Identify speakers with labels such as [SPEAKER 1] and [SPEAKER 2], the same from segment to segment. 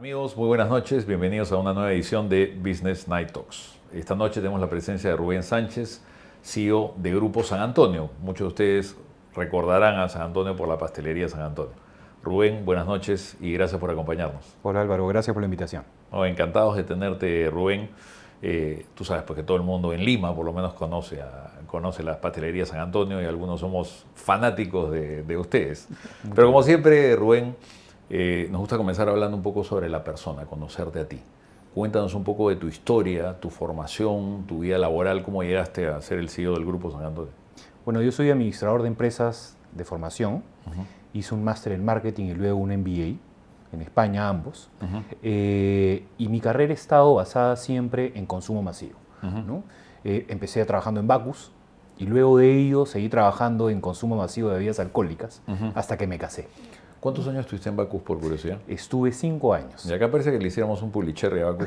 [SPEAKER 1] Amigos, muy buenas noches. Bienvenidos a una nueva edición de Business Night Talks. Esta noche tenemos la presencia de Rubén Sánchez, CEO de Grupo San Antonio. Muchos de ustedes recordarán a San Antonio por la pastelería San Antonio. Rubén, buenas noches y gracias por acompañarnos.
[SPEAKER 2] Hola Álvaro, gracias por la invitación.
[SPEAKER 1] Encantados de tenerte, Rubén. Tú sabes, porque todo el mundo en Lima por lo menos conoce las pastelerías San Antonio y algunos somos fanáticos de ustedes. Pero como siempre, Rubén, nos gusta comenzar hablando un poco sobre la persona, conocerte a ti. Cuéntanos un poco de tu historia, tu formación, tu vida laboral, cómo llegaste a ser el CEO del Grupo San Antonio.
[SPEAKER 2] Bueno, yo soy administrador de empresas de formación. Hice un máster en marketing y luego un MBA en España, ambos. Y mi carrera ha estado basada siempre en consumo masivo, ¿no? Empecé trabajando en Bacus y luego de ello seguí trabajando en consumo masivo de bebidas alcohólicas hasta que me casé.
[SPEAKER 1] ¿Cuántos años estuviste en Bacus, por curiosidad?
[SPEAKER 2] Estuve 5 años.
[SPEAKER 1] Y acá parece que le hiciéramos un pulicherry a Bacus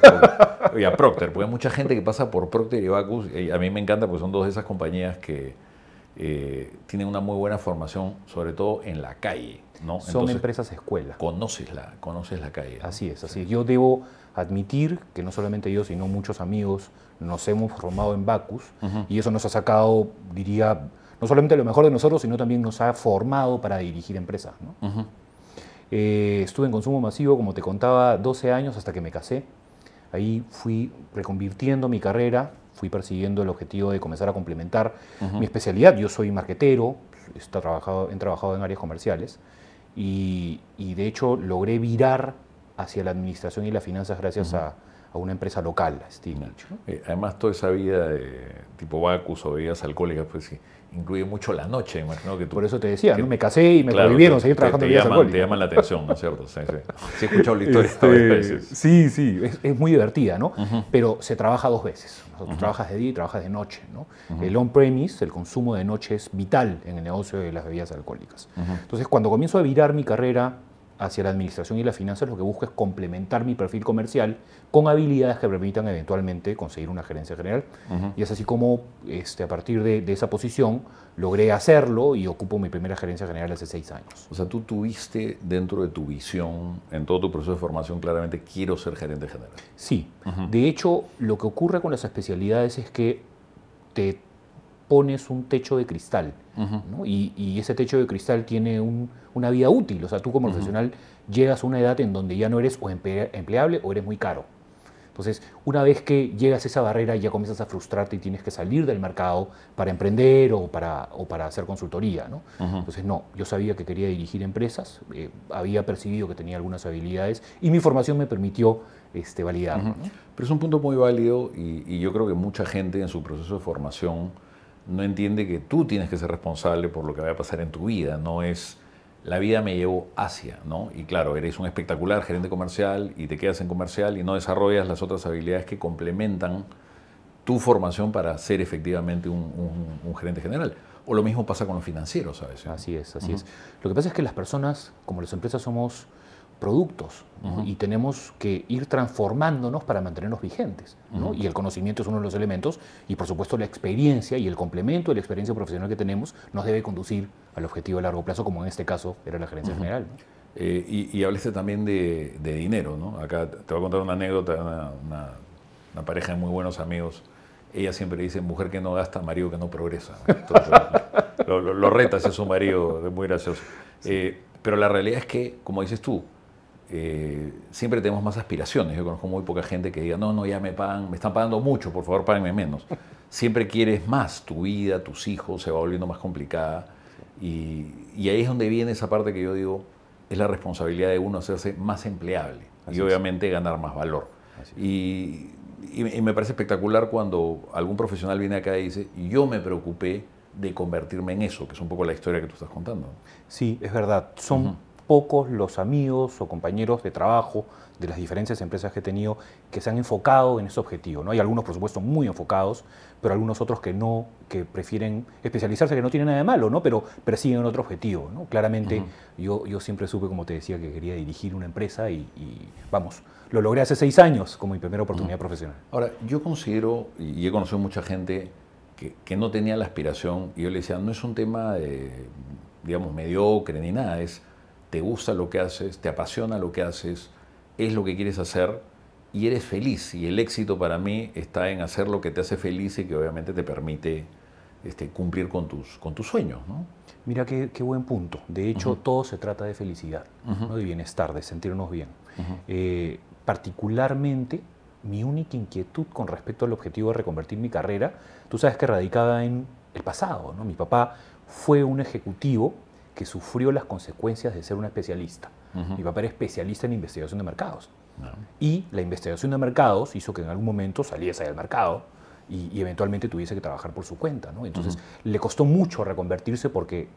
[SPEAKER 1] y a Procter, porque hay mucha gente que pasa por Procter y Bacus. Y a mí me encanta porque son dos de esas compañías que tienen una muy buena formación, sobre todo en la calle, ¿no?
[SPEAKER 2] Son
[SPEAKER 1] Entonces,
[SPEAKER 2] empresas escuela.
[SPEAKER 1] Conoces la calle, ¿no?
[SPEAKER 2] Así es, así es. Yo debo admitir que no solamente yo, sino muchos amigos nos hemos formado en Bacus y eso nos ha sacado, diría, no solamente lo mejor de nosotros, sino también nos ha formado para dirigir empresas, ¿no? Estuve en consumo masivo, como te contaba, 12 años hasta que me casé. Ahí fui reconvirtiendo mi carrera, fui persiguiendo el objetivo de comenzar a complementar mi especialidad. Yo soy marquetero, he trabajado en áreas comerciales y de hecho logré virar hacia la administración y las finanzas gracias a una empresa local, a Stignich, ¿no?
[SPEAKER 1] Además, toda esa vida de tipo Bacus o bebidas alcohólicas, pues sí, incluye mucho la noche, imagino que tú...
[SPEAKER 2] Por eso te decía, ¿no? Me casé y me prohibieron seguir trabajando en bebidas alcohólicas.
[SPEAKER 1] Te llaman la atención, ¿no es cierto? Sí, sí. Sí he escuchado la historia varias veces.
[SPEAKER 2] Sí, sí, es muy divertida, ¿no? Pero se trabaja 2 veces. Tú trabajas de día y trabajas de noche, ¿no? El on-premise, el consumo de noche es vital en el negocio de las bebidas alcohólicas. Entonces, cuando comienzo a virar mi carrera hacia la administración y las finanzas, lo que busco es complementar mi perfil comercial con habilidades que permitan eventualmente conseguir una gerencia general. Y es así como a partir de esa posición logré hacerlo y ocupo mi primera gerencia general hace 6 años.
[SPEAKER 1] O sea, tú tuviste dentro de tu visión, en todo tu proceso de formación, claramente quiero ser gerente general.
[SPEAKER 2] Sí. De hecho, lo que ocurre con las especialidades es que te pones un techo de cristal, ¿no? Y ese techo de cristal tiene una vida útil. O sea, tú como profesional llegas a una edad en donde ya no eres o empleable o eres muy caro. Entonces, una vez que llegas a esa barrera, ya comienzas a frustrarte y tienes que salir del mercado para emprender o para hacer consultoría, ¿no? Entonces, no, yo sabía que quería dirigir empresas, había percibido que tenía algunas habilidades y mi formación me permitió validarlo, ¿no?
[SPEAKER 1] Pero es un punto muy válido y yo creo que mucha gente en su proceso de formación no entiende que tú tienes que ser responsable por lo que vaya a pasar en tu vida, no es la vida me llevó hacia, ¿no? Y claro, eres un espectacular gerente comercial y te quedas en comercial y no desarrollas las otras habilidades que complementan tu formación para ser efectivamente un gerente general. O lo mismo pasa con los financieros, ¿sabes?
[SPEAKER 2] Así es, así es. Lo que pasa es que las personas, como las empresas, somos productos, ¿no? Y tenemos que ir transformándonos para mantenernos vigentes, ¿no? Y el conocimiento es uno de los elementos y por supuesto la experiencia y el complemento de la experiencia profesional que tenemos nos debe conducir al objetivo a largo plazo, como en este caso era la gerencia general, ¿no?
[SPEAKER 1] Y hablaste también de dinero, ¿no? Acá te voy a contar una anécdota, una pareja de muy buenos amigos. Ella siempre dice, mujer que no gasta, marido que no progresa. Entonces, lo reta a su marido, es muy gracioso. Pero la realidad es que, como dices tú, siempre tenemos más aspiraciones. Yo conozco muy poca gente que diga, no, ya me están pagando mucho, por favor páguenme menos. Siempre quieres más, tu vida, tus hijos se va volviendo más complicada y ahí es donde viene esa parte que yo digo, es la responsabilidad de uno hacerse más empleable y obviamente ganar más valor. Y me parece espectacular cuando algún profesional viene acá y dice, yo me preocupé de convertirme en eso, que es un poco la historia que tú estás contando.
[SPEAKER 2] Sí, es verdad. Son pocos los amigos o compañeros de trabajo de las diferentes empresas que he tenido que se han enfocado en ese objetivo, ¿no? Hay algunos, por supuesto, muy enfocados, pero algunos otros que no, que prefieren especializarse, que no tiene nada de malo, ¿no? Pero persiguen otro objetivo, ¿no? Claramente, yo siempre supe, como te decía, que quería dirigir una empresa y vamos, lo logré hace 6 años como mi primera oportunidad profesional.
[SPEAKER 1] Ahora, yo considero, y he conocido mucha gente que no tenía la aspiración, y yo le decía, no es un tema de, digamos, mediocre ni nada, es te gusta lo que haces, te apasiona lo que haces, es lo que quieres hacer y eres feliz. Y el éxito para mí está en hacer lo que te hace feliz y que obviamente te permite cumplir con tus sueños, ¿no?
[SPEAKER 2] Mira qué buen punto. De hecho, todo se trata de felicidad, ¿no? De bienestar, de sentirnos bien. Particularmente, mi única inquietud con respecto al objetivo de reconvertir mi carrera, tú sabes que radicaba en el pasado, ¿no? Mi papá fue un ejecutivo que sufrió las consecuencias de ser un especialista. Mi papá era especialista en investigación de mercados. Y la investigación de mercados hizo que en algún momento saliese del mercado y eventualmente tuviese que trabajar por su cuenta, ¿no? Entonces le costó mucho reconvertirse porque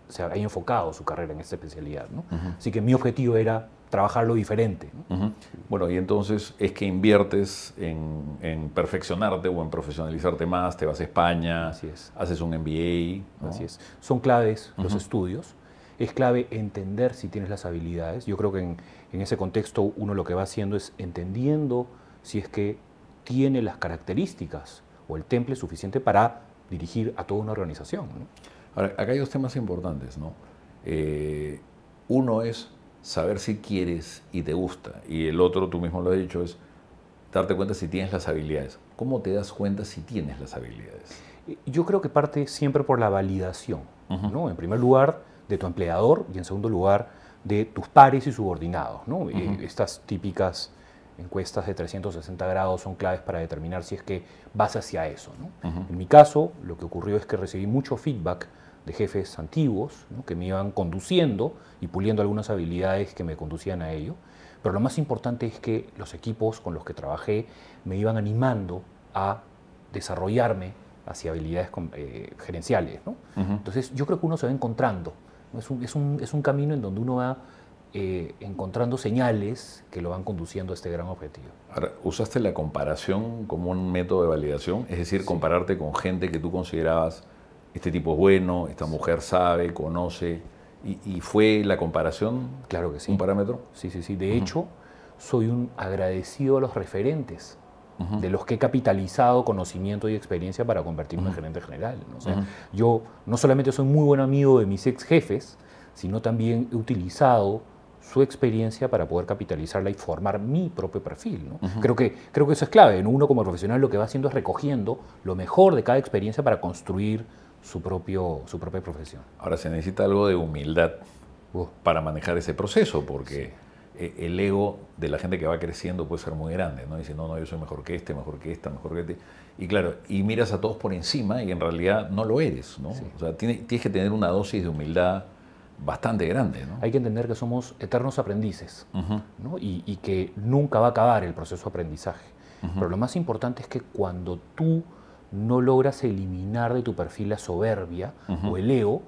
[SPEAKER 2] se había enfocado su carrera en esta especialidad, ¿no? Así que mi objetivo era trabajarlo diferente, ¿no?
[SPEAKER 1] Bueno, y entonces es que inviertes en perfeccionarte o en profesionalizarte más, te vas a España,
[SPEAKER 2] Así es.
[SPEAKER 1] haces un MBA, ¿no?
[SPEAKER 2] Así es. Son claves los estudios. Es clave entender si tienes las habilidades. Yo creo que en ese contexto uno lo que va haciendo es entendiendo si es que tiene las características o el temple suficiente para dirigir a toda una organización, ¿no?
[SPEAKER 1] Ahora, acá hay dos temas importantes, ¿no? Uno es saber si quieres y te gusta, y el otro, tú mismo lo has dicho, es darte cuenta si tienes las habilidades. ¿Cómo te das cuenta si tienes las habilidades?
[SPEAKER 2] Yo creo que parte siempre por la validación, ¿no? En primer lugar, de tu empleador y en segundo lugar, de tus pares y subordinados, ¿no? Estas típicas encuestas de 360 grados son claves para determinar si es que vas hacia eso, ¿no? En mi caso, lo que ocurrió es que recibí mucho feedback de jefes antiguos, ¿no? Que me iban conduciendo y puliendo algunas habilidades que me conducían a ello. Pero lo más importante es que los equipos con los que trabajé me iban animando a desarrollarme hacia habilidades gerenciales, ¿no? Entonces, yo creo que uno se va encontrando, ¿no? Es un camino en donde uno va encontrando señales que lo van conduciendo a este gran objetivo.
[SPEAKER 1] Ahora, ¿usaste la comparación como un método de validación? Es decir, compararte con gente que tú considerabas, este tipo es bueno, esta mujer sabe, conoce, y fue la comparación,
[SPEAKER 2] claro que sí,
[SPEAKER 1] un parámetro.
[SPEAKER 2] Sí. De hecho, soy un agradecido a los referentes de los que he capitalizado conocimiento y experiencia para convertirme en gerente general, ¿no? O sea, yo no solamente soy muy buen amigo de mis ex jefes, sino también he utilizado su experiencia para poder capitalizarla y formar mi propio perfil, ¿no? Creo que eso es clave, ¿no? Uno como profesional lo que va haciendo es recogiendo lo mejor de cada experiencia para construir su propia profesión.
[SPEAKER 1] Ahora, se necesita algo de humildad para manejar ese proceso, porque el ego de la gente que va creciendo puede ser muy grande, ¿no? Dice, no, yo soy mejor que este, mejor que esta, mejor que este. Y claro, y miras a todos por encima y en realidad no lo eres, ¿no? Sí. O sea, tienes que tener una dosis de humildad bastante grande, ¿no?
[SPEAKER 2] Hay que entender que somos eternos aprendices, ¿no? Y que nunca va a acabar el proceso de aprendizaje. Pero lo más importante es que cuando tú no logras eliminar de tu perfil la soberbia o el ego,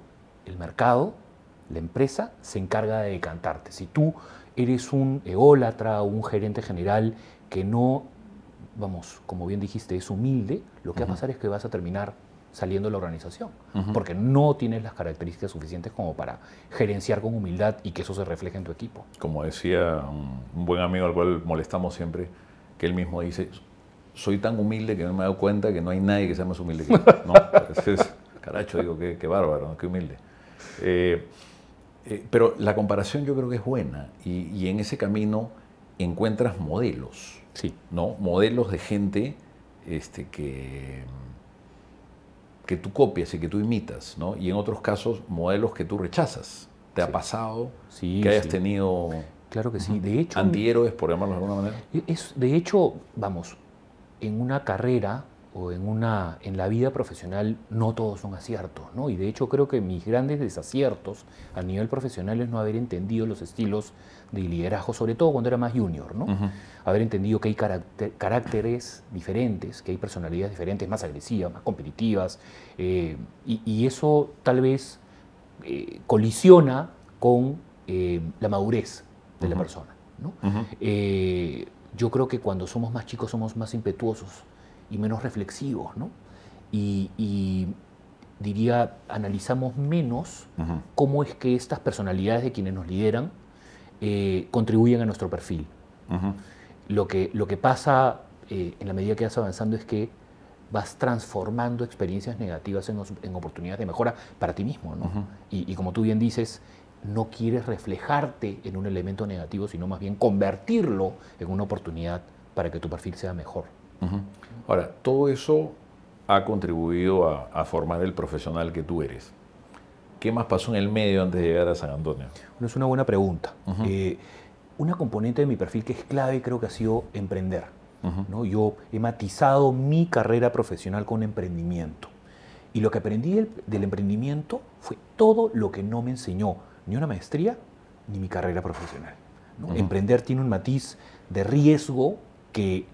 [SPEAKER 2] el mercado, la empresa, se encarga de decantarte. Si tú eres un ególatra o un gerente general que no, vamos, como bien dijiste, es humilde, lo que va a pasar es que vas a terminar saliendo de la organización, porque no tienes las características suficientes como para gerenciar con humildad y que eso se refleje en tu equipo.
[SPEAKER 1] Como decía un buen amigo al cual molestamos siempre, que él mismo dice, soy tan humilde que no me he dado cuenta que no hay nadie que sea más humilde que yo, ¿no? Caracho, digo, qué bárbaro, ¿no? Qué humilde. Pero la comparación yo creo que es buena y en ese camino encuentras modelos,
[SPEAKER 2] sí,
[SPEAKER 1] ¿no? Modelos de gente que tú copias y que tú imitas, ¿no? Y en otros casos, modelos que tú rechazas. ¿Te ha pasado que hayas tenido,
[SPEAKER 2] claro que sí, de hecho,
[SPEAKER 1] antihéroes, por llamarlo de alguna manera?
[SPEAKER 2] De hecho, vamos, en una carrera o en la vida profesional no todos son aciertos, ¿no? Y de hecho creo que mis grandes desaciertos a nivel profesional es no haber entendido los estilos de liderazgo, sobre todo cuando era más junior, ¿no? Haber entendido que hay caracteres diferentes, que hay personalidades diferentes, más agresivas, más competitivas, y eso tal vez colisiona con la madurez de la persona, ¿no? Yo creo que cuando somos más chicos somos más impetuosos y menos reflexivos, ¿no? Y diría, analizamos menos cómo es que estas personalidades de quienes nos lideran contribuyen a nuestro perfil. Lo que pasa en la medida que vas avanzando es que vas transformando experiencias negativas en oportunidades de mejora para ti mismo, ¿no? Y como tú bien dices, no quieres reflejarte en un elemento negativo, sino más bien convertirlo en una oportunidad para que tu perfil sea mejor.
[SPEAKER 1] Ahora, todo eso ha contribuido a formar el profesional que tú eres. ¿Qué más pasó en el medio antes de llegar a San Antonio?
[SPEAKER 2] Bueno, es una buena pregunta. Una componente de mi perfil que es clave creo que ha sido emprender, ¿no? Yo he matizado mi carrera profesional con emprendimiento. Y lo que aprendí del emprendimiento fue todo lo que no me enseñó ni una maestría ni mi carrera profesional, ¿no? Emprender tiene un matiz de riesgo que,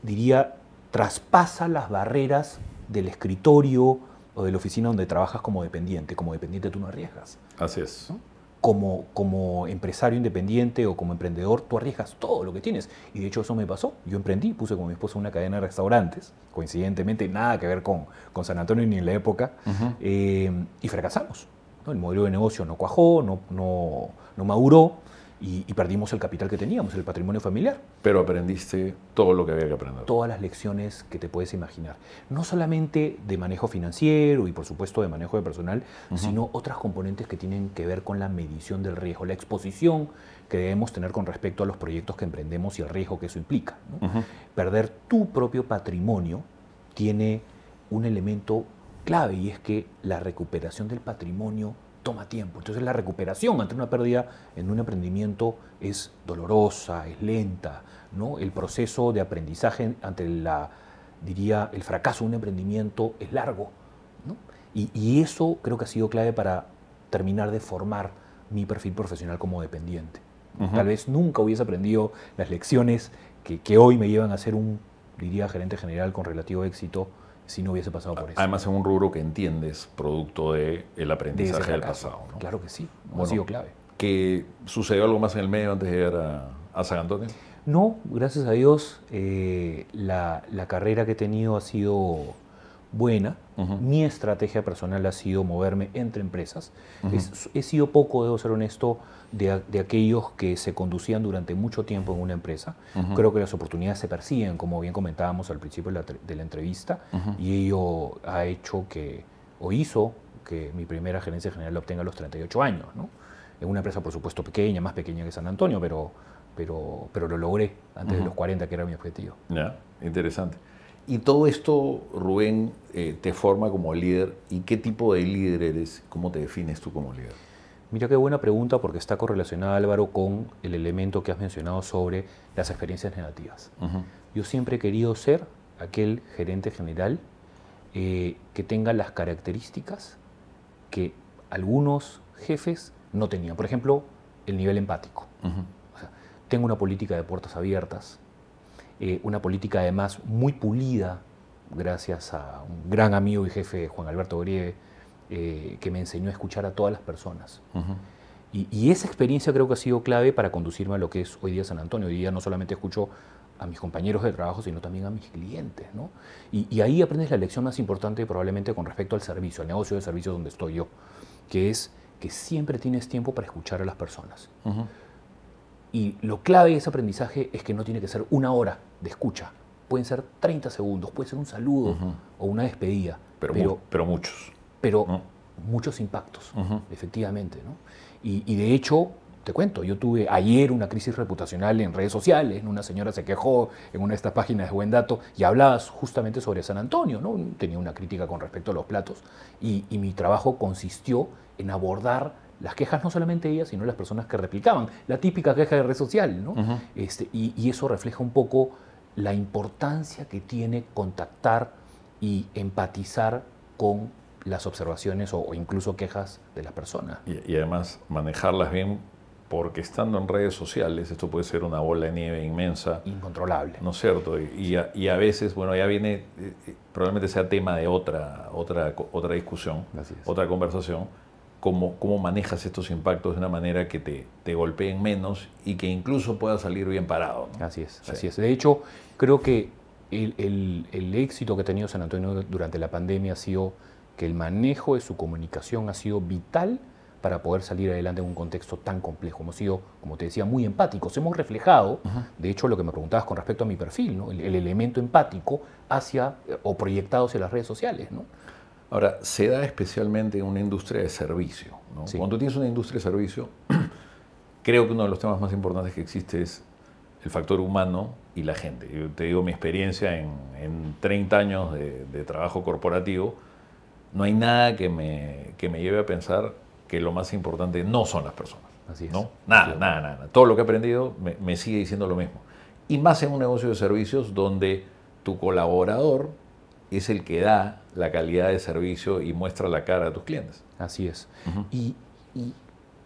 [SPEAKER 2] diría, traspasa las barreras del escritorio o de la oficina donde trabajas como dependiente. Como dependiente tú no arriesgas.
[SPEAKER 1] Así es.
[SPEAKER 2] ¿No? Como empresario independiente o como emprendedor, tú arriesgas todo lo que tienes. Y de hecho eso me pasó. Yo emprendí, puse con mi esposa una cadena de restaurantes, coincidentemente nada que ver con San Antonio ni en la época, y fracasamos, ¿no? El modelo de negocio no cuajó, no maduró, y perdimos el capital que teníamos, el patrimonio familiar.
[SPEAKER 1] Pero aprendiste todo lo que había que aprender.
[SPEAKER 2] Todas las lecciones que te puedes imaginar. No solamente de manejo financiero y por supuesto de manejo de personal, sino otras componentes que tienen que ver con la medición del riesgo, la exposición que debemos tener con respecto a los proyectos que emprendemos y el riesgo que eso implica, ¿no? Perder tu propio patrimonio tiene un elemento clave y es que la recuperación del patrimonio toma tiempo. Entonces la recuperación ante una pérdida en un emprendimiento es dolorosa, es lenta, ¿no? El proceso de aprendizaje ante el fracaso de un emprendimiento es largo, ¿no? Y eso creo que ha sido clave para terminar de formar mi perfil profesional como dependiente. Tal vez nunca hubiese aprendido las lecciones que hoy me llevan a ser gerente general con relativo éxito si no hubiese pasado por eso.
[SPEAKER 1] Además, en un rubro que entiendes, producto del aprendizaje del pasado, ¿no?
[SPEAKER 2] Claro que sí,
[SPEAKER 1] Bueno,
[SPEAKER 2] ha sido clave.
[SPEAKER 1] ¿Que sucedió algo más en el medio antes de llegar a San Antonio?
[SPEAKER 2] No, gracias a Dios, la carrera que he tenido ha sido buena. Mi estrategia personal ha sido moverme entre empresas. He sido poco, debo ser honesto, de aquellos que se conducían durante mucho tiempo en una empresa. Creo que las oportunidades se persiguen, como bien comentábamos al principio de la entrevista, y ello ha hecho hizo que mi primera gerencia general la obtenga a los 38 años, ¿no? En una empresa, por supuesto, pequeña, más pequeña que San Antonio, pero lo logré antes de los 40, que era mi objetivo.
[SPEAKER 1] Ya, interesante. Y todo esto, Rubén, te forma como líder. ¿Y qué tipo de líder eres? ¿Cómo te defines tú como líder?
[SPEAKER 2] Mira qué buena pregunta, porque está correlacionada, Álvaro, con el elemento que has mencionado sobre las experiencias negativas. Yo siempre he querido ser aquel gerente general que tenga las características que algunos jefes no tenían. Por ejemplo, el nivel empático. O sea, tengo una política de puertas abiertas, una política además muy pulida, gracias a un gran amigo y jefe, Juan Alberto Grieve, que me enseñó a escuchar a todas las personas. Y esa experiencia creo que ha sido clave para conducirme a lo que es hoy día San Antonio. Hoy día no solamente escucho a mis compañeros de trabajo, sino también a mis clientes, ¿no? Y ahí aprendes la lección más importante probablemente con respecto al servicio, al negocio de servicio donde estoy yo, que es que siempre tienes tiempo para escuchar a las personas. Y lo clave de ese aprendizaje es que no tiene que ser una hora de escucha. Pueden ser 30 segundos, puede ser un saludo o una despedida.
[SPEAKER 1] Pero muchos.
[SPEAKER 2] Pero muchos impactos, efectivamente, ¿no? Y de hecho, te cuento, yo tuve ayer una crisis reputacional en redes sociales. Una señora se quejó en una de estas páginas de Buen Dato y hablaba justamente sobre San Antonio, ¿no? Tenía una crítica con respecto a los platos. Y mi trabajo consistió en abordar las quejas, no solamente de ella, sino de las personas que replicaban. La típica queja de red social, ¿no? Y eso refleja un poco la importancia que tiene contactar y empatizar con las observaciones o incluso quejas de las personas.
[SPEAKER 1] Y además manejarlas bien, porque estando en redes sociales esto puede ser una bola de nieve inmensa.
[SPEAKER 2] Incontrolable.
[SPEAKER 1] ¿No es cierto? Y a veces, bueno, ya viene, probablemente sea tema de otra discusión, otra conversación, cómo manejas estos impactos de una manera que te golpeen menos y que incluso pueda salir bien parado, ¿no?
[SPEAKER 2] Así es,
[SPEAKER 1] sí.
[SPEAKER 2] Así es. De hecho, creo que el éxito que ha tenido San Antonio durante la pandemia ha sido que el manejo de su comunicación ha sido vital para poder salir adelante en un contexto tan complejo. Hemos sido, como te decía, muy empáticos. Hemos reflejado, de hecho, lo que me preguntabas con respecto a mi perfil, ¿no? El elemento empático o proyectado hacia las redes sociales, ¿no?
[SPEAKER 1] Ahora, se da especialmente en una industria de servicio, ¿no?
[SPEAKER 2] Sí.
[SPEAKER 1] Cuando tú tienes una industria de servicio, creo que uno de los temas más importantes que existe es el factor humano y la gente. Yo te digo mi experiencia en 30 años de trabajo corporativo, no hay nada que me lleve a pensar que lo más importante no son las personas.
[SPEAKER 2] Así es.
[SPEAKER 1] ¿No? Nada. Todo lo que he aprendido me sigue diciendo lo mismo. Y más en un negocio de servicios donde tu colaborador es el que da la calidad de servicio y muestra la cara a tus clientes.
[SPEAKER 2] Así es. Y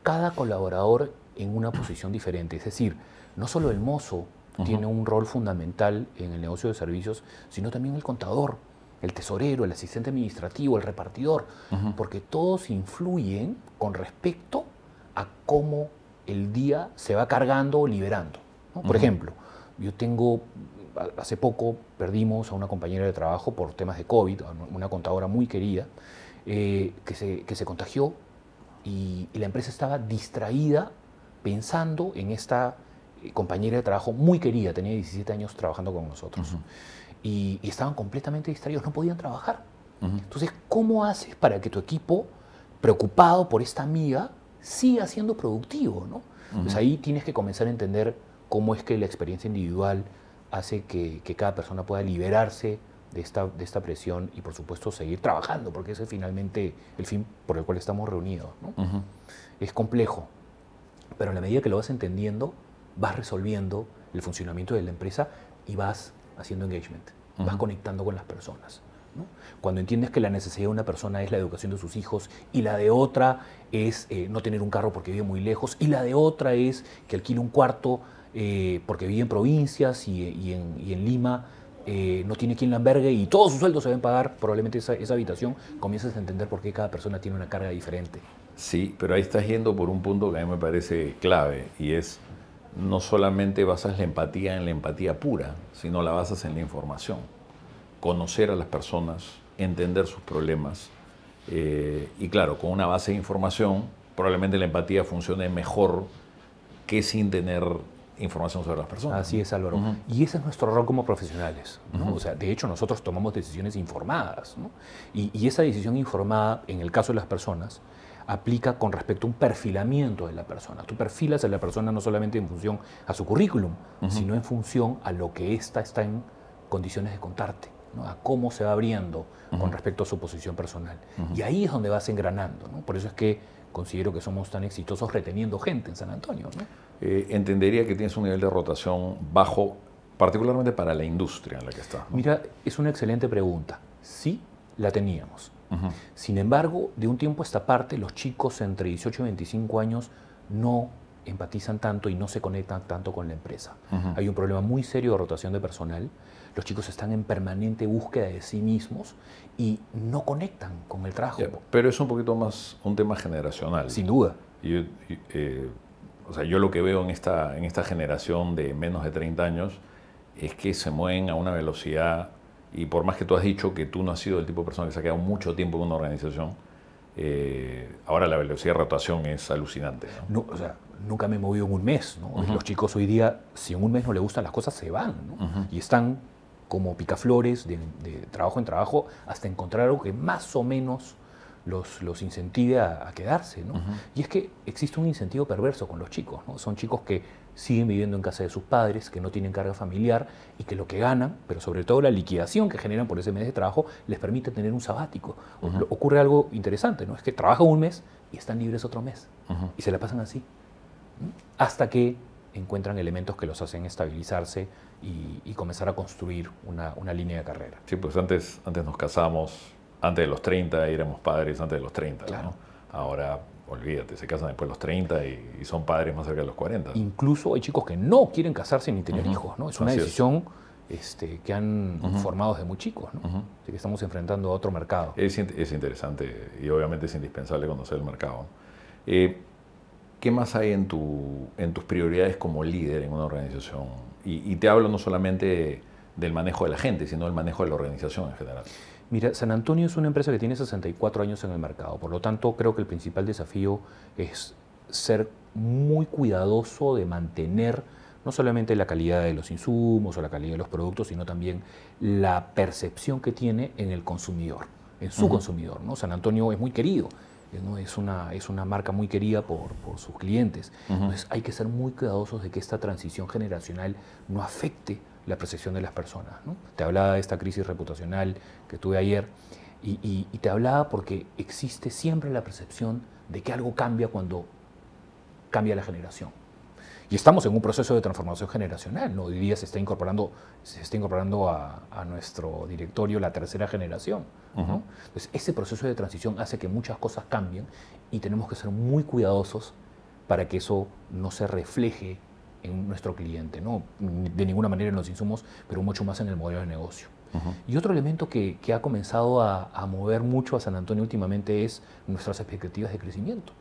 [SPEAKER 2] cada colaborador en una posición diferente. Es decir, no solo el mozo tiene un rol fundamental en el negocio de servicios, sino también el contador, el tesorero, el asistente administrativo, el repartidor, porque todos influyen con respecto a cómo el día se va cargando o liberando, ¿no? Por ejemplo, hace poco perdimos a una compañera de trabajo por temas de COVID, una contadora muy querida, que se contagió y la empresa estaba distraída pensando en esta compañera de trabajo muy querida, tenía 17 años trabajando con nosotros. Y estaban completamente distraídos, no podían trabajar. Entonces, ¿cómo haces para que tu equipo, preocupado por esta amiga, siga siendo productivo, ¿no? Pues ahí tienes que comenzar a entender cómo es que la experiencia individual hace que cada persona pueda liberarse de esta presión y, por supuesto, seguir trabajando, porque ese es finalmente el fin por el cual estamos reunidos, ¿no? Es complejo, pero a la medida que lo vas entendiendo, vas resolviendo el funcionamiento de la empresa y vas haciendo engagement, vas conectando con las personas, ¿no? Cuando entiendes que la necesidad de una persona es la educación de sus hijos y la de otra es no tener un carro porque vive muy lejos y la de otra es que alquile un cuarto porque vive en provincias y en Lima no tiene quien la albergue y todos sus sueldos se deben pagar probablemente esa habitación, comienzas a entender por qué cada persona tiene una carga diferente.
[SPEAKER 1] Sí, pero ahí estás yendo por un punto que a mí me parece clave y es no solamente basas la empatía en la empatía pura, sino la basas en la información. Conocer a las personas, entender sus problemas y claro, con una base de información probablemente la empatía funcione mejor que sin tener información sobre las personas.
[SPEAKER 2] Así es, Álvaro. Y ese es nuestro rol como profesionales, ¿no? O sea, de hecho, nosotros tomamos decisiones informadas, ¿no? Y esa decisión informada, en el caso de las personas, aplica con respecto a un perfilamiento de la persona. Tú perfilas a la persona no solamente en función a su currículum, sino en función a lo que ésta está en condiciones de contarte, ¿no? A cómo se va abriendo con respecto a su posición personal. Y ahí es donde vas engranando, ¿no? Por eso es que considero que somos tan exitosos reteniendo gente en San Antonio, ¿no?
[SPEAKER 1] Entendería que tienes un nivel de rotación bajo, particularmente para la industria en la que estás, ¿no?
[SPEAKER 2] Mira, es una excelente pregunta. Sí, la teníamos. Sin embargo, de un tiempo a esta parte, los chicos entre 18 y 25 años no empatizan tanto y no se conectan tanto con la empresa. Hay un problema muy serio de rotación de personal. Los chicos están en permanente búsqueda de sí mismos y no conectan con el trabajo.
[SPEAKER 1] Pero es un poquito más un tema generacional.
[SPEAKER 2] Sin duda.
[SPEAKER 1] O sea, yo lo que veo en esta generación de menos de 30 años es que se mueven a una velocidad, y por más que tú has dicho que tú no has sido el tipo de persona que se ha quedado mucho tiempo en una organización, ahora la velocidad de rotación es alucinante, ¿no?
[SPEAKER 2] No, o sea, nunca me he movido en un mes, ¿no? Los chicos hoy día, si en un mes no les gustan las cosas, se van, ¿no? Y están como picaflores de trabajo en trabajo hasta encontrar algo que más o menos los incentive a quedarse, ¿no? Y es que existe un incentivo perverso con los chicos, ¿no? Son chicos que siguen viviendo en casa de sus padres, que no tienen carga familiar y que lo que ganan, pero sobre todo la liquidación que generan por ese mes de trabajo, les permite tener un sabático. Ocurre algo interesante, ¿no? Es que trabajan un mes y están libres otro mes. Y se la pasan así, ¿no? Hasta que encuentran elementos que los hacen estabilizarse y comenzar a construir una línea de carrera.
[SPEAKER 1] Sí, pues antes nos casamos antes de los 30, éramos padres antes de los 30,
[SPEAKER 2] claro,
[SPEAKER 1] ¿no? Ahora, olvídate, se casan después de los 30 y son padres más cerca de los 40.
[SPEAKER 2] Incluso hay chicos que no quieren casarse ni tener hijos, ¿no? Es una decisión que han formado desde muy chicos, ¿no? Así que estamos enfrentando a otro mercado.
[SPEAKER 1] Es interesante y obviamente es indispensable conocer el mercado. ¿Qué más hay en tus prioridades como líder en una organización? Y te hablo no solamente del manejo de la gente, sino del manejo de la organización en general.
[SPEAKER 2] Mira, San Antonio es una empresa que tiene 64 años en el mercado, por lo tanto creo que el principal desafío es ser muy cuidadoso de mantener no solamente la calidad de los insumos o la calidad de los productos, sino también la percepción que tiene en el consumidor. en su consumidor, ¿no? San Antonio es muy querido, ¿no? Es una marca muy querida por sus clientes. Entonces hay que ser muy cuidadosos de que esta transición generacional no afecte la percepción de las personas, ¿no? Te hablaba de esta crisis reputacional que tuve ayer y te hablaba porque existe siempre la percepción de que algo cambia cuando cambia la generación. Y estamos en un proceso de transformación generacional, ¿no? Hoy día se está incorporando a nuestro directorio la tercera generación, ¿no? Entonces, ese proceso de transición hace que muchas cosas cambien y tenemos que ser muy cuidadosos para que eso no se refleje en nuestro cliente, ¿no? De ninguna manera en los insumos, pero mucho más en el modelo de negocio. Y otro elemento que ha comenzado a mover mucho a San Antonio últimamente es nuestras expectativas de crecimiento.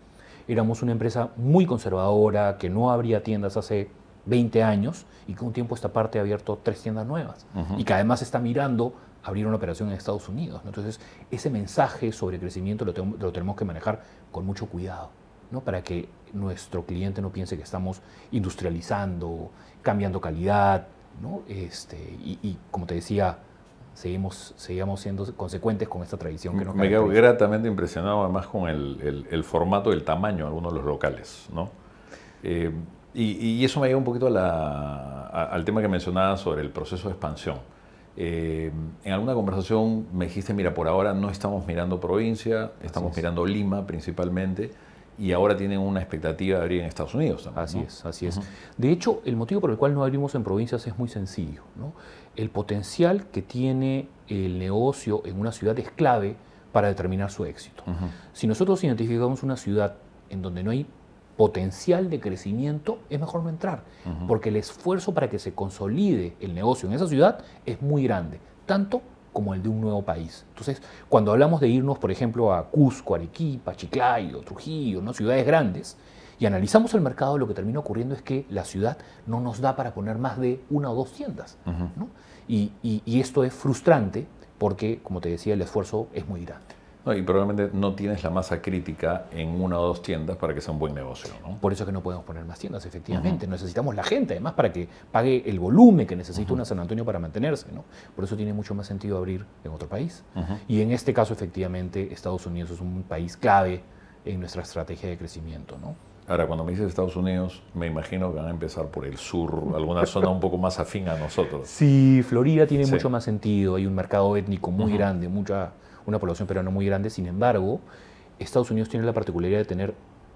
[SPEAKER 2] Éramos una empresa muy conservadora, que no abría tiendas hace 20 años y que un tiempo esta parte ha abierto 3 tiendas nuevas y que además está mirando abrir una operación en Estados Unidos, ¿no? Entonces, ese mensaje sobre crecimiento lo tenemos que manejar con mucho cuidado, ¿no? Para que nuestro cliente no piense que estamos industrializando, cambiando calidad, ¿no? Y como te decía, sigamos siendo consecuentes con esta tradición que nos
[SPEAKER 1] Me quedo gratamente impresionado además con el formato y el tamaño de algunos de los locales, ¿no? Y eso me lleva un poquito al tema que mencionabas sobre el proceso de expansión. En alguna conversación me dijiste, mira, por ahora no estamos mirando provincia, estamos mirando Lima principalmente, y ahora tienen una expectativa de abrir en Estados Unidos también,
[SPEAKER 2] Así
[SPEAKER 1] ¿no?
[SPEAKER 2] es, así es. De hecho, el motivo por el cual no abrimos en provincias es muy sencillo, ¿no? El potencial que tiene el negocio en una ciudad es clave para determinar su éxito. Si nosotros identificamos una ciudad en donde no hay potencial de crecimiento, es mejor no entrar, porque el esfuerzo para que se consolide el negocio en esa ciudad es muy grande, tanto como el de un nuevo país. Entonces, cuando hablamos de irnos, por ejemplo, a Cusco, Arequipa, Chiclayo, Trujillo, ¿no? Ciudades grandes, y analizamos el mercado, lo que termina ocurriendo es que la ciudad no nos da para poner más de 1 o 2 tiendas, ¿no? Y esto es frustrante porque, como te decía, el esfuerzo es muy grande.
[SPEAKER 1] No, y probablemente no tienes la masa crítica en 1 o 2 tiendas para que sea un buen negocio, ¿no?
[SPEAKER 2] Por eso es que no podemos poner más tiendas, efectivamente. Necesitamos la gente, además, para que pague el volumen que necesita una San Antonio para mantenerse, ¿no? Por eso tiene mucho más sentido abrir en otro país. Y en este caso, efectivamente, Estados Unidos es un país clave en nuestra estrategia de crecimiento, ¿no?
[SPEAKER 1] Ahora, cuando me dices Estados Unidos, me imagino que van a empezar por el sur, alguna zona un poco más afín a nosotros.
[SPEAKER 2] Sí, Florida tiene mucho más sentido. Hay un mercado étnico muy grande, una población peruana muy grande. Sin embargo, Estados Unidos tiene la particularidad de tener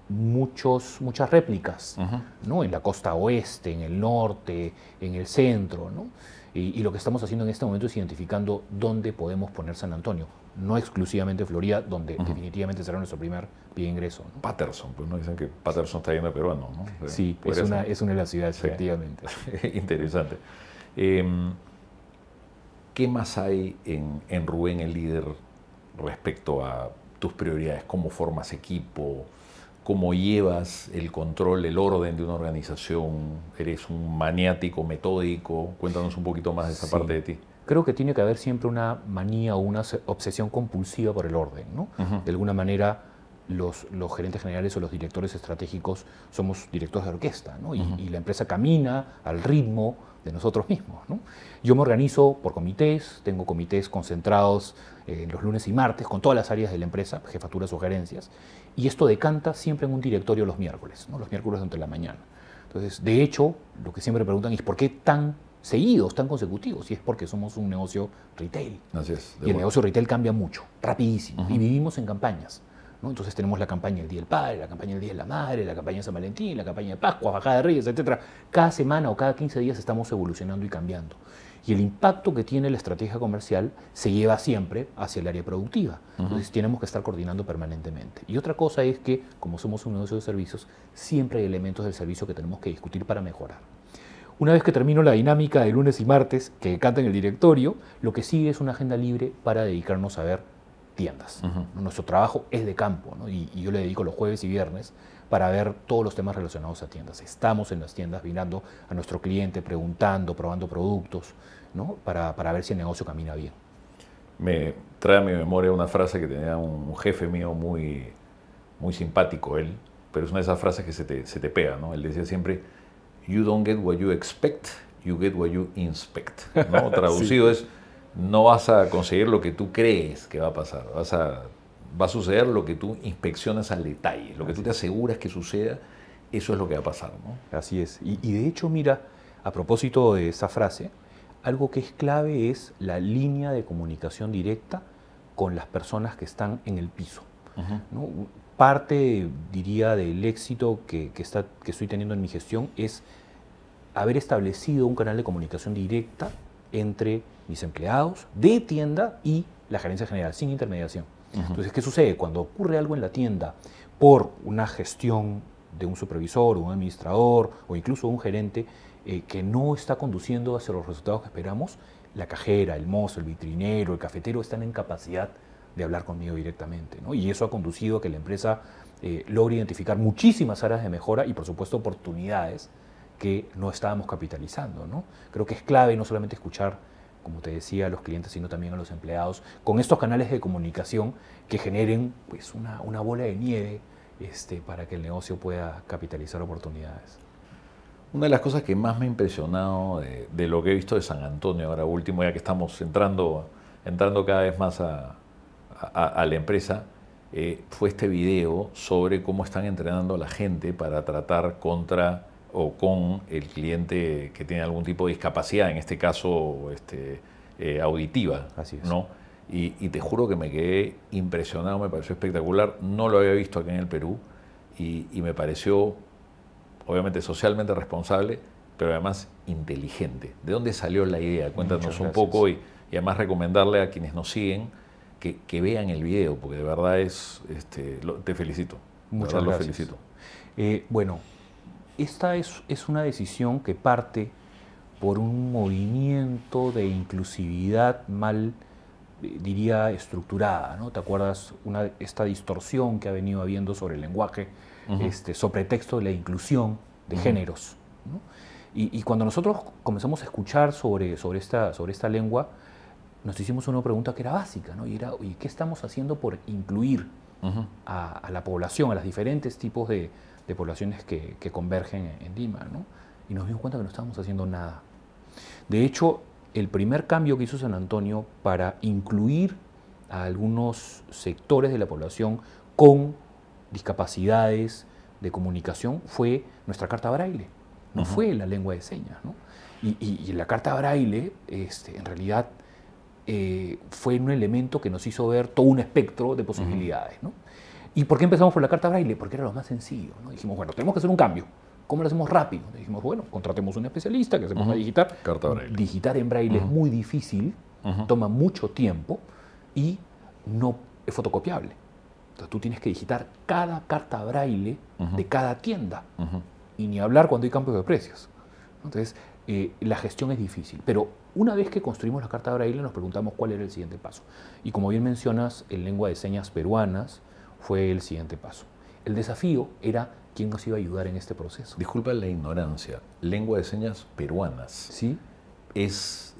[SPEAKER 2] muchas réplicas, ¿no? En la costa oeste, en el norte, en el centro, ¿no? Y lo que estamos haciendo en este momento es identificando dónde podemos poner San Antonio. No exclusivamente Florida, donde definitivamente será nuestro primer pie de ingreso, ¿no?
[SPEAKER 1] Patterson, pues no dicen que Patterson está lleno de peruanos, ¿no?
[SPEAKER 2] Sí, es una de las ciudades, sí, efectivamente.
[SPEAKER 1] Interesante. ¿Qué más hay en Rubén el Líder respecto a tus prioridades? ¿Cómo formas equipo? ¿Cómo llevas el control, el orden de una organización? ¿Eres un maniático, metódico? Cuéntanos un poquito más de esa parte de ti.
[SPEAKER 2] Creo que tiene que haber siempre una manía o una obsesión compulsiva por el orden, ¿no? De alguna manera, los gerentes generales o los directores estratégicos somos directores de orquesta, ¿no? Y la empresa camina al ritmo de nosotros mismos, ¿no? Yo me organizo por comités, tengo comités concentrados los lunes y martes con todas las áreas de la empresa, jefaturas o gerencias, y esto decanta siempre en un directorio los miércoles, ¿no? Los miércoles durante la mañana. Entonces, de hecho, lo que siempre preguntan es ¿por qué tan seguidos, tan consecutivos? Y es porque somos un negocio retail.
[SPEAKER 1] Así es.
[SPEAKER 2] Y el negocio retail cambia mucho, rapidísimo, y vivimos en campañas, ¿no? Entonces tenemos la campaña del Día del Padre, la campaña del Día de la Madre, la campaña de San Valentín, la campaña de Pascua, Bajada de Reyes, etc. Cada semana o cada 15 días estamos evolucionando y cambiando. Y el impacto que tiene la estrategia comercial se lleva siempre hacia el área productiva. Entonces tenemos que estar coordinando permanentemente. Y otra cosa es que, como somos un negocio de servicios, siempre hay elementos del servicio que tenemos que discutir para mejorar. Una vez que termino la dinámica de lunes y martes, que canta en el directorio, lo que sigue es una agenda libre para dedicarnos a ver tiendas. Nuestro trabajo es de campo, ¿no? Y yo le dedico los jueves y viernes para ver todos los temas relacionados a tiendas. Estamos en las tiendas mirando a nuestro cliente, preguntando, probando productos, ¿no? Para ver si el negocio camina bien.
[SPEAKER 1] Me trae a mi memoria una frase que tenía un jefe mío muy simpático, él, pero es una de esas frases que se te pega, ¿no? Él decía siempre, you don't get what you expect, you get what you inspect, ¿no? Traducido sí. Es, no vas a conseguir lo que tú crees que va a pasar. Va a suceder lo que tú inspeccionas al detalle, lo que tú te aseguras que suceda, eso es lo que va a pasar, ¿no?
[SPEAKER 2] Así es. Y de hecho, mira, a propósito de esa frase, algo que es clave es la línea de comunicación directa con las personas que están en el piso, ¿no? Parte, diría, del éxito que estoy teniendo en mi gestión es haber establecido un canal de comunicación directa entre mis empleados de tienda y la gerencia general, sin intermediación. Entonces, ¿qué sucede? Cuando ocurre algo en la tienda por una gestión de un supervisor, un administrador o incluso un gerente que no está conduciendo hacia los resultados que esperamos, la cajera, el mozo, el vitrinero, el cafetero están en capacidad de hablar conmigo directamente, ¿no? Y eso ha conducido a que la empresa logre identificar muchísimas áreas de mejora y, por supuesto, oportunidades que no estábamos capitalizando, ¿no? Creo que es clave no solamente escuchar, como te decía, a los clientes, sino también a los empleados, con estos canales de comunicación que generen pues, una bola de nieve para que el negocio pueda capitalizar oportunidades.
[SPEAKER 1] Una de las cosas que más me ha impresionado de lo que he visto de San Antonio ahora último, ya que estamos entrando cada vez más a la empresa, fue este video sobre cómo están entrenando a la gente para tratar contra o con el cliente que tiene algún tipo de discapacidad, en este caso auditiva.
[SPEAKER 2] Así es.
[SPEAKER 1] ¿No? Y te juro que me quedé impresionado, me pareció espectacular, no lo había visto aquí en el Perú y me pareció obviamente socialmente responsable, pero además inteligente. ¿De dónde salió la idea? Cuéntanos un poco y además recomendarle a quienes nos siguen que vean el video, porque de verdad te felicito.
[SPEAKER 2] Muchas gracias.
[SPEAKER 1] Lo felicito.
[SPEAKER 2] Bueno, esta es una decisión que parte por un movimiento de inclusividad mal, diría, estructurada, ¿no? ¿Te acuerdas esta distorsión que ha venido habiendo sobre el lenguaje, sobre pretexto de la inclusión de géneros, ¿no? Y cuando nosotros comenzamos a escuchar sobre esta lengua, nos hicimos una pregunta que era básica, ¿no? Y era, oye, ¿qué estamos haciendo por incluir a la población, a los diferentes tipos de poblaciones que convergen en Lima, ¿no? Y nos dimos cuenta que no estábamos haciendo nada. De hecho, el primer cambio que hizo San Antonio para incluir a algunos sectores de la población con discapacidades de comunicación fue nuestra carta braille, no fue la lengua de señas, ¿no? Y la carta braille, en realidad, fue un elemento que nos hizo ver todo un espectro de posibilidades, ¿no? ¿Y por qué empezamos por la carta braille? Porque era lo más sencillo, ¿no? Dijimos, bueno, tenemos que hacer un cambio. ¿Cómo lo hacemos rápido? Dijimos, bueno, contratemos un especialista que se ponga a digitar.
[SPEAKER 1] Carta braille.
[SPEAKER 2] Digitar en braille es muy difícil, toma mucho tiempo y no es fotocopiable. Entonces tú tienes que digitar cada carta braille de cada tienda. Y ni hablar cuando hay cambios de precios. Entonces, la gestión es difícil. Pero una vez que construimos la carta braille nos preguntamos cuál era el siguiente paso. Y como bien mencionas, en lengua de señas peruanas fue el siguiente paso. El desafío era quién nos iba a ayudar en este proceso.
[SPEAKER 1] Disculpa la ignorancia, lengua de señas peruanas.
[SPEAKER 2] ¿Sí?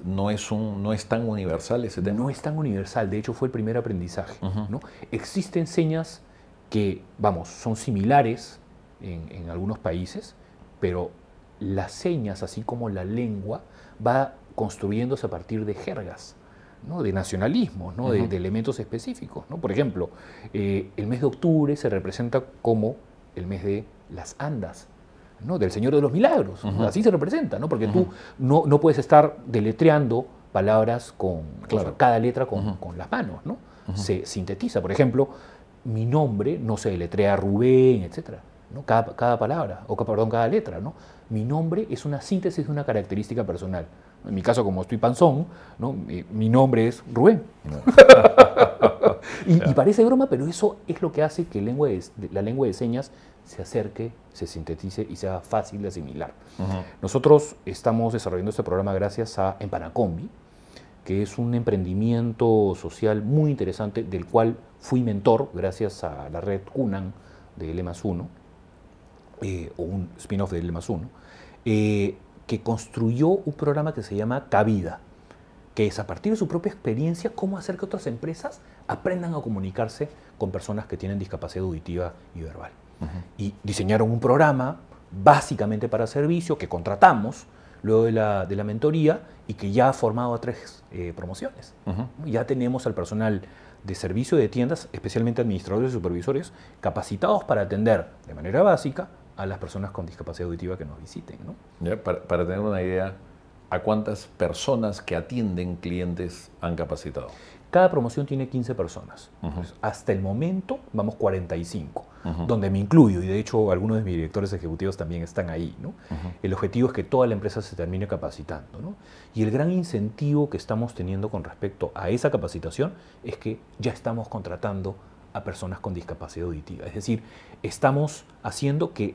[SPEAKER 1] No es tan universal ese tema.
[SPEAKER 2] No es tan universal, de hecho fue el primer aprendizaje, ¿no? Existen señas que, son similares en algunos países, pero las señas, así como la lengua, va construyéndose a partir de jergas, ¿no? De nacionalismos, ¿no? De elementos específicos, ¿no? Por ejemplo, el mes de octubre se representa como el mes de las andas, ¿no? Del Señor de los Milagros, así se representa, ¿no? Porque tú no puedes estar deletreando palabras cada letra con las manos, ¿no? Se sintetiza. Por ejemplo, mi nombre no se deletrea Rubén, etcétera, ¿no? Cada palabra, cada letra, ¿no? Mi nombre es una síntesis de una característica personal. En mi caso, como estoy panzón, ¿no? Mi nombre es Rubén. Y parece broma, pero eso es lo que hace que la lengua de señas se acerque, se sintetice y sea fácil de asimilar. Nosotros estamos desarrollando este programa gracias a Empanacombi, que es un emprendimiento social muy interesante del cual fui mentor gracias a la red Cunan de L+1, o un spin-off de L+1, que construyó un programa que se llama Cabida, que es a partir de su propia experiencia cómo hacer que otras empresas aprendan a comunicarse con personas que tienen discapacidad auditiva y verbal. Y diseñaron un programa básicamente para servicio que contratamos luego de la mentoría y que ya ha formado a 3 promociones. Ya tenemos al personal de servicio de tiendas, especialmente administradores y supervisores, capacitados para atender de manera básica a las personas con discapacidad auditiva que nos visiten, ¿no?
[SPEAKER 1] Ya, para tener una idea, ¿a cuántas personas que atienden clientes han capacitado?
[SPEAKER 2] Cada promoción tiene 15 personas. Entonces, hasta el momento vamos 45, donde me incluyo, y de hecho algunos de mis directores ejecutivos también están ahí, ¿no? El objetivo es que toda la empresa se termine capacitando, ¿no? Y el gran incentivo que estamos teniendo con respecto a esa capacitación es que ya estamos contratando a personas con discapacidad auditiva. Es decir, estamos haciendo que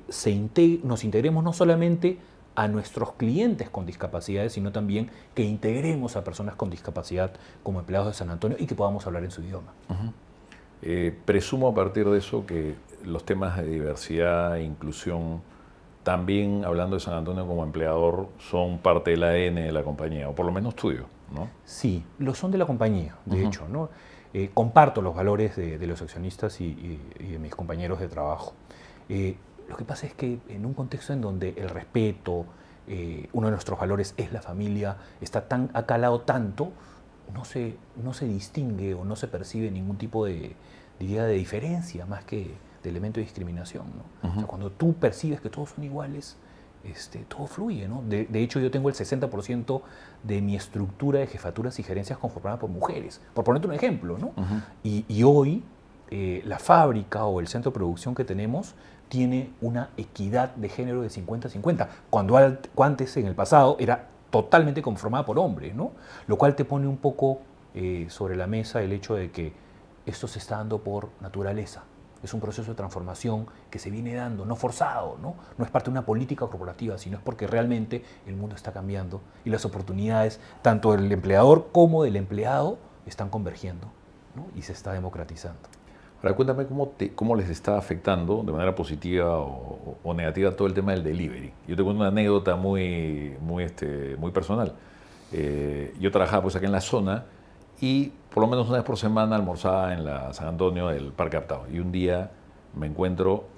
[SPEAKER 2] nos integremos no solamente a nuestros clientes con discapacidades, sino también que integremos a personas con discapacidad como empleados de San Antonio y que podamos hablar en su idioma.
[SPEAKER 1] Presumo a partir de eso que los temas de diversidad e inclusión, también hablando de San Antonio como empleador, son parte del ADN de la compañía, o por lo menos tuyo, ¿no?
[SPEAKER 2] Sí, lo son de la compañía, de hecho, ¿no? Comparto los valores de los accionistas y de mis compañeros de trabajo. Lo que pasa es que en un contexto en donde el respeto, uno de nuestros valores es la familia, ha calado tanto, no se distingue o no se percibe ningún tipo de diferencia más que de elemento de discriminación, ¿no? O sea, cuando tú percibes que todos son iguales, todo fluye, ¿no? De hecho, yo tengo el 60% de mi estructura de jefaturas y gerencias conformada por mujeres, por ponerte un ejemplo, ¿no? Y hoy la fábrica o el centro de producción que tenemos tiene una equidad de género de 50-50, cuando antes, en el pasado, era totalmente conformada por hombres, ¿no? Lo cual te pone un poco sobre la mesa el hecho de que esto se está dando por naturaleza. Es un proceso de transformación que se viene dando, no forzado, ¿no? No es parte de una política corporativa, sino es porque realmente el mundo está cambiando y las oportunidades, tanto del empleador como del empleado, están convergiendo, ¿no? Y se está democratizando.
[SPEAKER 1] Ahora, cuéntame cómo les está afectando de manera positiva o negativa todo el tema del delivery. Yo te cuento una anécdota muy personal. Yo trabajaba pues acá en la zona y por lo menos una vez por semana almorzaba en la San Antonio del Parque Aptao. Y un día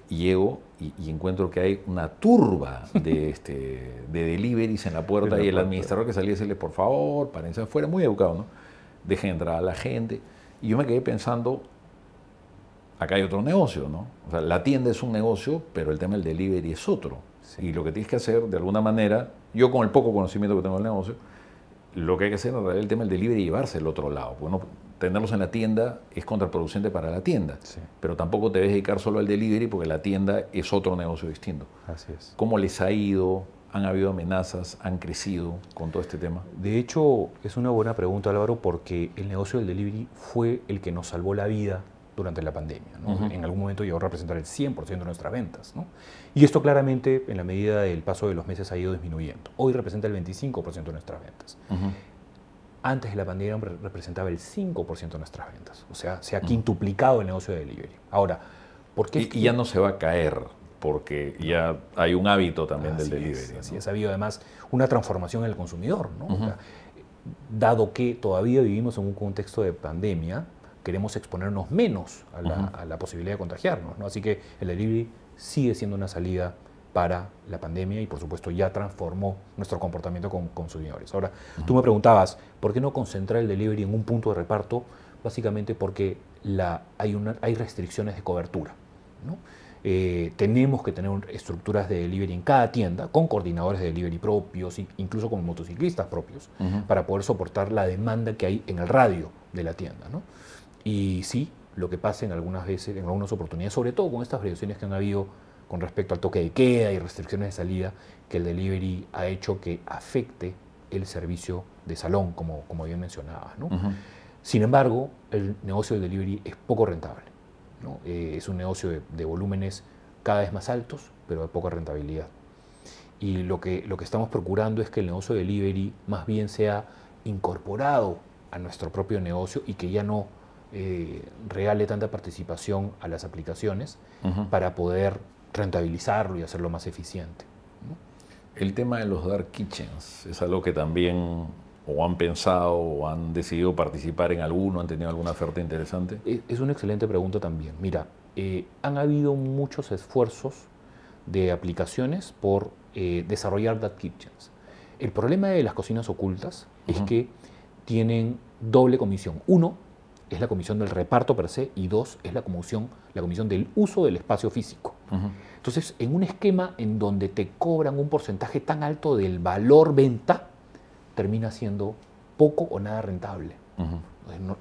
[SPEAKER 1] llego y encuentro que hay una turba de deliveries en la puerta y el administrador que salía a decirle, por favor, párense afuera, muy educado, ¿no? Dejen entrar a la gente. Y yo me quedé pensando, acá hay otro negocio, ¿no? O sea, la tienda es un negocio, pero el tema del delivery es otro. Sí. Y lo que tienes que hacer, de alguna manera, yo con el poco conocimiento que tengo del negocio, lo que hay que hacer en realidad el tema del delivery y llevarse al otro lado. Porque tenerlos en la tienda es contraproducente para la tienda. Sí. Pero tampoco te debes dedicar solo al delivery porque la tienda es otro negocio distinto.
[SPEAKER 2] Así es.
[SPEAKER 1] ¿Cómo les ha ido? ¿Han habido amenazas? ¿Han crecido con todo este tema?
[SPEAKER 2] De hecho, es una buena pregunta, Álvaro, porque el negocio del delivery fue el que nos salvó la vida durante la pandemia, ¿no? En algún momento llegó a representar el 100% de nuestras ventas, ¿no? Y esto claramente, en la medida del paso de los meses, ha ido disminuyendo. Hoy representa el 25% de nuestras ventas. Antes de la pandemia representaba el 5% de nuestras ventas. O sea, se ha quintuplicado el negocio de delivery. Ahora, ¿por qué?
[SPEAKER 1] Y ya no se va a caer, porque ya hay un hábito también del delivery.
[SPEAKER 2] Así es, ha habido además una transformación en el consumidor, ¿no? O sea, dado que todavía vivimos en un contexto de pandemia, queremos exponernos menos a la posibilidad de contagiarnos, ¿no? Así que el delivery sigue siendo una salida para la pandemia y, por supuesto, ya transformó nuestro comportamiento con consumidores. Ahora, tú me preguntabas, ¿por qué no concentrar el delivery en un punto de reparto? Básicamente porque hay restricciones de cobertura, ¿no? Tenemos que tener estructuras de delivery en cada tienda, con coordinadores de delivery propios, incluso con motociclistas propios, para poder soportar la demanda que hay en el radio de la tienda, ¿no? Y sí, lo que pasa en algunas veces, en algunas oportunidades, sobre todo con estas variaciones que han habido con respecto al toque de queda y restricciones de salida, que el delivery ha hecho que afecte el servicio de salón, como bien mencionabas, ¿no? Sin embargo, el negocio del delivery es poco rentable, ¿no? Es un negocio de volúmenes cada vez más altos, pero de poca rentabilidad. Y lo que estamos procurando es que el negocio de delivery más bien sea incorporado a nuestro propio negocio y que ya no regale tanta participación a las aplicaciones para poder rentabilizarlo y hacerlo más eficiente, ¿no?
[SPEAKER 1] El tema de los dark kitchens es algo que también o han pensado o han decidido participar en alguno, han tenido alguna oferta interesante.
[SPEAKER 2] Es una excelente pregunta también. Mira, han habido muchos esfuerzos de aplicaciones por desarrollar dark kitchens. El problema de las cocinas ocultas es que tienen doble comisión. Uno es la comisión del reparto per se y dos es la comisión del uso del espacio físico. Entonces, en un esquema en donde te cobran un porcentaje tan alto del valor venta, termina siendo poco o nada rentable.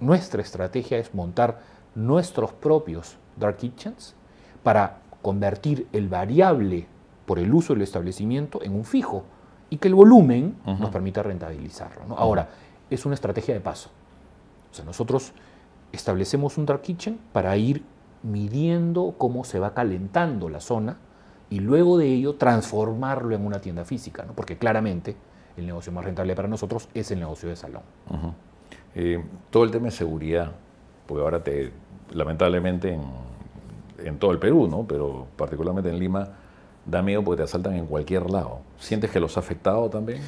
[SPEAKER 2] Nuestra estrategia es montar nuestros propios dark kitchens para convertir el variable por el uso del establecimiento en un fijo y que el volumen nos permita rentabilizarlo, ¿no? Ahora, es una estrategia de paso. O sea, nosotros establecemos un dark kitchen para ir midiendo cómo se va calentando la zona y luego de ello transformarlo en una tienda física, ¿no? Porque claramente el negocio más rentable para nosotros es el negocio de salón.
[SPEAKER 1] Todo el tema de seguridad, porque ahora lamentablemente en todo el Perú, ¿no? Pero particularmente en Lima, da miedo porque te asaltan en cualquier lado. ¿Sientes que los ha afectado también?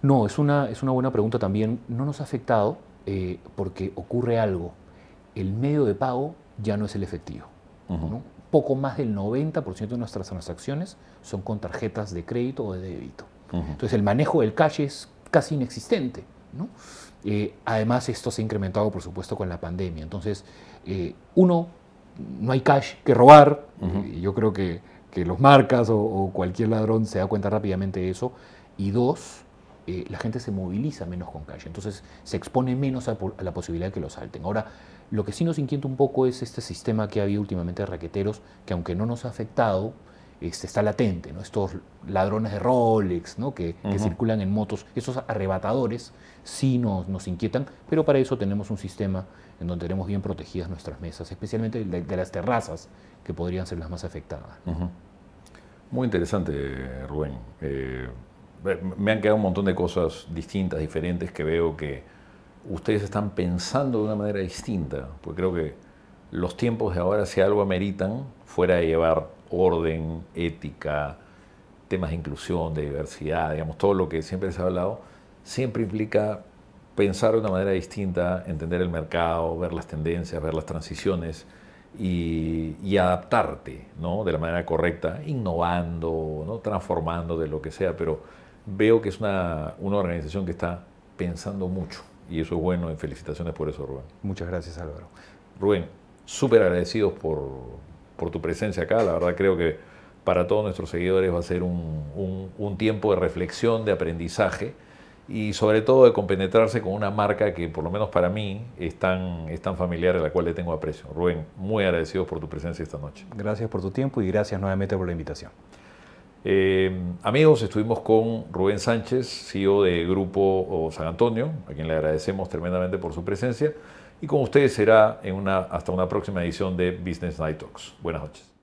[SPEAKER 2] No, es una buena pregunta también. No nos ha afectado porque ocurre algo. El medio de pago ya no es el efectivo, ¿no? Poco más del 90% de nuestras transacciones son con tarjetas de crédito o de débito. Entonces el manejo del cash es casi inexistente, ¿no? Además esto se ha incrementado por supuesto con la pandemia. Entonces no hay cash que robar. Yo creo que los marcas o cualquier ladrón se da cuenta rápidamente de eso. Y dos, la gente se moviliza menos con cash, entonces se expone menos a la posibilidad de que lo salten. Ahora, lo que sí nos inquieta un poco es este sistema que ha habido últimamente de raqueteros, que aunque no nos ha afectado, está latente, ¿no? Estos ladrones de Rolex, ¿no? que circulan en motos, esos arrebatadores sí nos inquietan, pero para eso tenemos un sistema en donde tenemos bien protegidas nuestras mesas, especialmente de las terrazas, que podrían ser las más afectadas.
[SPEAKER 1] Muy interesante, Rubén. Me han quedado un montón de cosas distintas, diferentes, que veo que ustedes están pensando de una manera distinta, porque creo que los tiempos de ahora, si algo ameritan, fuera de llevar orden, ética, temas de inclusión, de diversidad, digamos, todo lo que siempre se ha hablado, siempre implica pensar de una manera distinta, entender el mercado, ver las tendencias, ver las transiciones y adaptarte, ¿no? De la manera correcta, innovando, ¿no? Transformando de lo que sea, pero veo que es una organización que está pensando mucho y eso es bueno y felicitaciones por eso, Rubén.
[SPEAKER 2] Muchas gracias, Álvaro.
[SPEAKER 1] Rubén, súper agradecidos por tu presencia acá. La verdad creo que para todos nuestros seguidores va a ser un tiempo de reflexión, de aprendizaje y sobre todo de compenetrarse con una marca que por lo menos para mí es tan familiar, a la cual le tengo aprecio. Rubén, muy agradecidos por tu presencia esta noche.
[SPEAKER 2] Gracias por tu tiempo y gracias nuevamente por la invitación.
[SPEAKER 1] Amigos, estuvimos con Rubén Sánchez, CEO de Grupo San Antonio, a quien le agradecemos tremendamente por su presencia, y con ustedes será hasta una próxima edición de Business Night Talks. Buenas noches.